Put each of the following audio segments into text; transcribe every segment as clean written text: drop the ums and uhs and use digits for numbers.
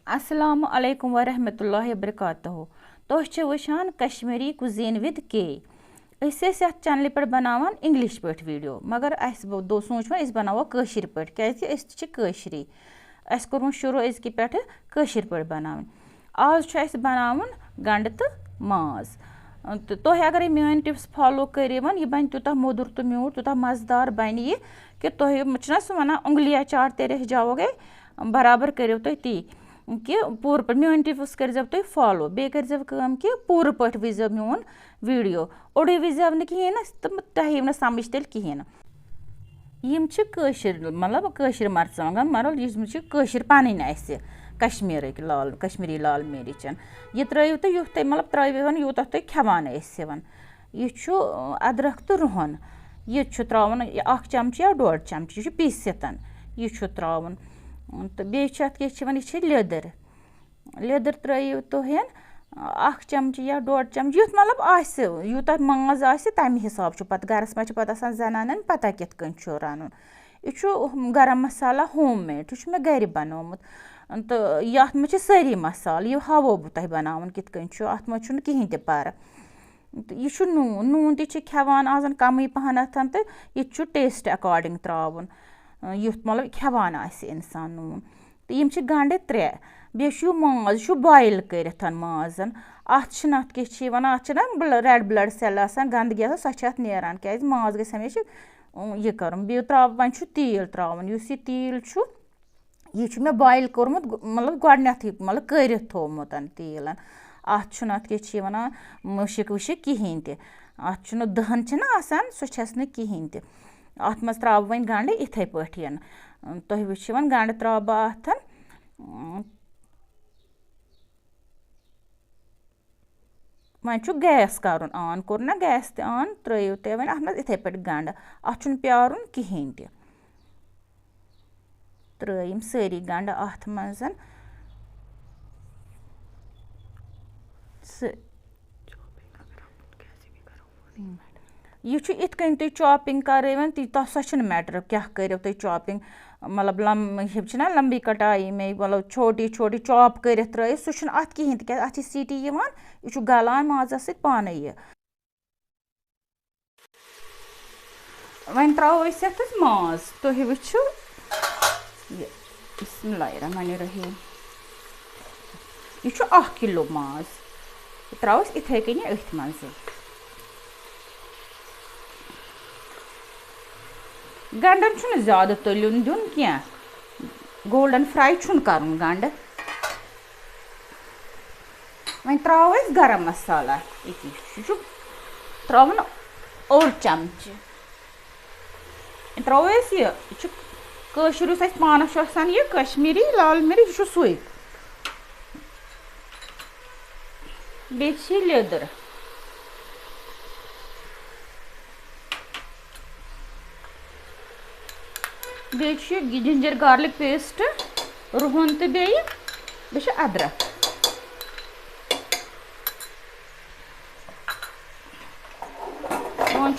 Assalamu alaikum wa rahmatullahi wa barakatuhu. तुह वुचान Kashmiri cuisine with के अत चैनल पे बनावान इंग्लिश पे वीडियो मगर सोच अस बनावो कशर पे कशरी अस कोर शुरू अजक पे कशर पे बनावन आज बनावन गंड तो माज तो तुह अगर मेन टिप्स फॉलो करिवन यह बन तूत मोदुर तो म्यूट तूत मज़ेदार बन यह कि तुह सह वन उंगलियां चाटते रह जाओगे बराबर करो तुम ती कि पूर पे मेन टिप्स कर तुम फॉलो बे कर कि पूर पे वजो मोन वीडियो ओडे वजो ना कहें तो तुम ना समझ तेल कहें मतलब कशर मरचांगन मतलब कशर पन कश्मीरी लाल मिर्चन यह त्रो तो युथ तुम मतलब त्रोन यूत तुम खेवान यह अदरक तो रुहन यह त्रावन 1 चमच या 1.5 चमच यह पीसित यह त्रावन तो बे लेदर त्रो तुम 1 चमच या 1.5 चमच युथ मतलब यूत माज तमें हिसाब पे गरस मे पे जनान पता कित रन यह गरम मसाला होम मेड यह मे गर बनोमुत तो ये मे सारी मसाल यह हावो बह तुम बनावन कित अत मे कहें ते पर तो यह नून तह खेवान आज कम पहन तो यह टेस्ट अकॉर्डिंग त्रावन युथ मतलब खेवान इंसान नून तो यम गंड 3 बे माज बॉयल कर माजन अत क्या वन रेड ब्लड सेल गंदगी सह नेरान क्या माज गई हमेशा यह कर बे वन तील त्रावन यह तील यह मे बॉयल कोर्मुत मतलब गोडनेथ मतलब कर थोमुत तील अत क्या वन मुशिक वुशिक कहें अत दहन सह कहें अत मज त्रा वन गंड इथे पे तुम वो वन गंड त्रा अत वन गैस कर ऑन कोर ना गैस ऑन त्रो तुम वन अत इथे पे गंड अत प्यारुन कहें त्रोम सारी गंड अत मज यह इत कन तुम चॉपिंग कर सह मैटर क्या करो तुम चॉपिंग मतलब ना लंबी कटाई में मतलब छोटी छोटी चॉप कर सह अत कहें क्या अत सीटी यह गलान माजा सत पान यह वन त्रो माज तुम वो बिस्मिल्लाहिर्रहमानिर्रहीम यह 1 किलो माज त्रो इथे कन अथ मज गंडन ज्यादा तलन दिन क्या गोल्डन फ्राई कर गंड वन त्रो गरम मसाला यह त्रावन 1 चमच त्रो यह कशर पानस यह कश्मीरी लाल मिर्च यह सुई बे लेदर बे जिंजर गार्लिक पेस्ट रुहन तो बे अदरक वन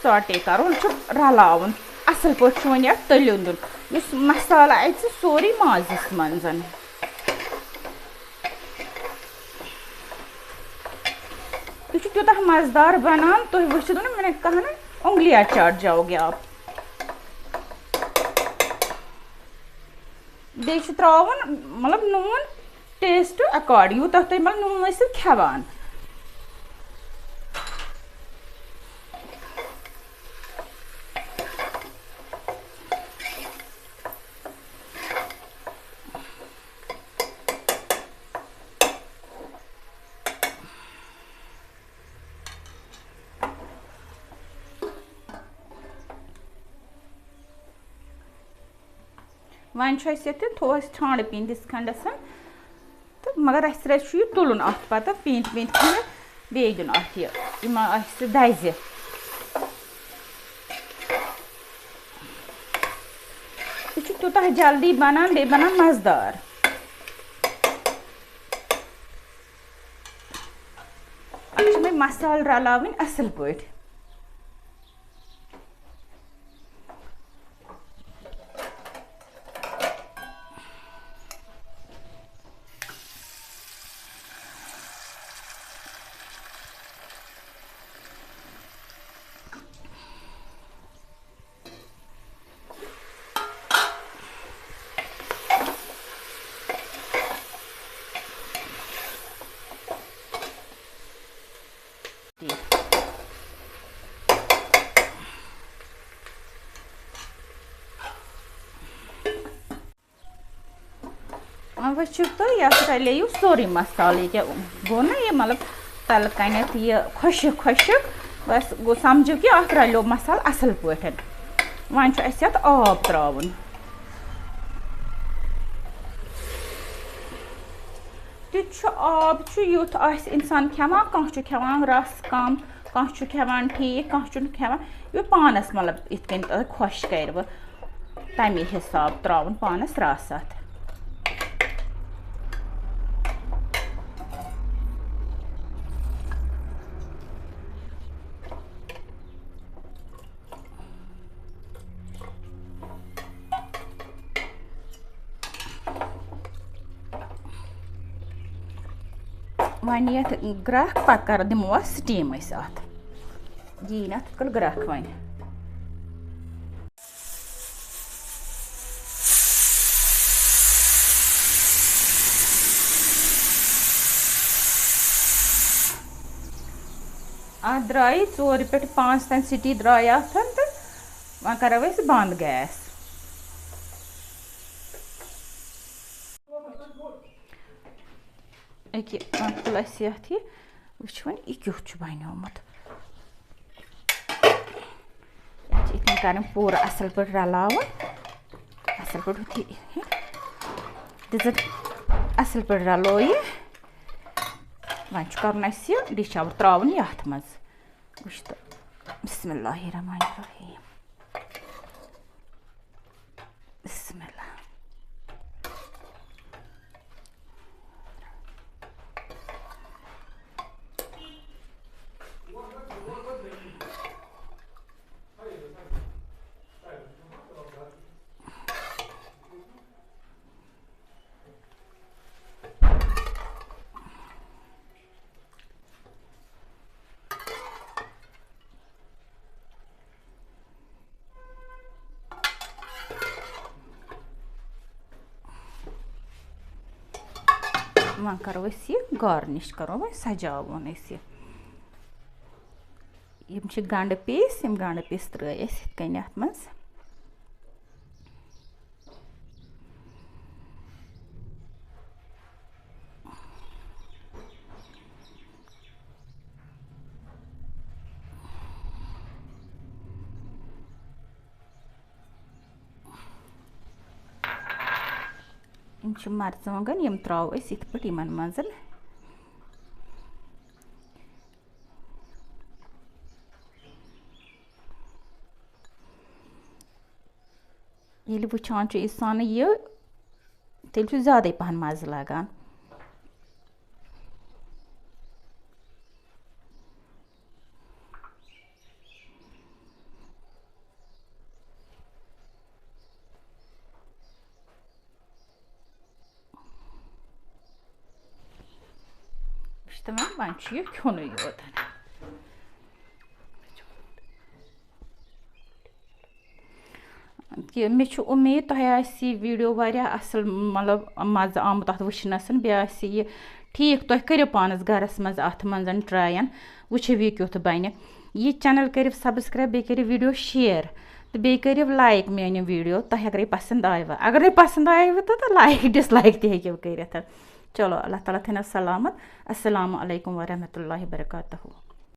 साटे कर रलावन असल पे वन तलन दिन मसाला अच सोरे माजस मज यह तूत मज़ेदार बनान तुम वो ना मैंने कहा ना उंगलियां चाट जाओगे आप बे त्रावन मतलब नून टेस्ट अकॉर्डिंग यूत तुम मतलब नून खेवान वन थो ठंड पींत खंडस तो मगर अस तुलन अत पत पींत पींत बे दिन अत दज यह तूत जल्दी बनान बे बनान मज़ेदार अत मसाल रलावन असल पे वुचु तो यह रले सोरे मसाल ये गो ना ये मतलब तल कनत ये खुशक खुशक बस गो समझो कि अत रलो मसाल असल पे वन अत आब त्रावन तुत आब युथ इंसान खेवान कह खेवान रस कम कह खेवान ठीक कह खेवान यह पानस मतलब इत कन खुश कर तमे हिसाब त्रावन पानस रस अत वन ये ग्रह पत कर दिमो स्टीम अत यी ना कल ग्रह वन अत द्राई 4 पे 5 तन सिटी द्राई अत तो वन करो बंद गैस अके प्लस ये वुच वन यह क्युथ बनोमुत इत कर पूरा असल पे रलावन असल पे दिज असल पे रलो यह वन कर डिश आवर त्रावन यथ मज वुच तो बिस्मिल्लाहिर्रहमानिर्रहीम बिस्मिल्लाह वन करो यह गार्निश करो वन सजावन यम गंड पीस त्रे कन अत मज मर्चवांगन यम त्राव इत पे मज ये वुचान इंसान यह तेल ज्यादा पहन मज लगान वन खुन योत कि मे उम्मीद तुह वीडियो वारिया असल मतलब मज़ आमुत अत वुचनस बे ठीक तुह करो पानस गरस मज अत मज ट्रायन वुचो यह क्युथ बन यह चैनल करो सब्सक्राइब बे करो वीडियो शेयर तो बे करो लाइक मेन वीडियो तुह अगर पसंद आयव अगर पसंद आयव तो लाइक डिसलाइक तह हेकि कर चलो अल्लाह ताला थैन सलामत अस्सलामु अलैकुम वरहमतुल्लाहि वबरकातुहू।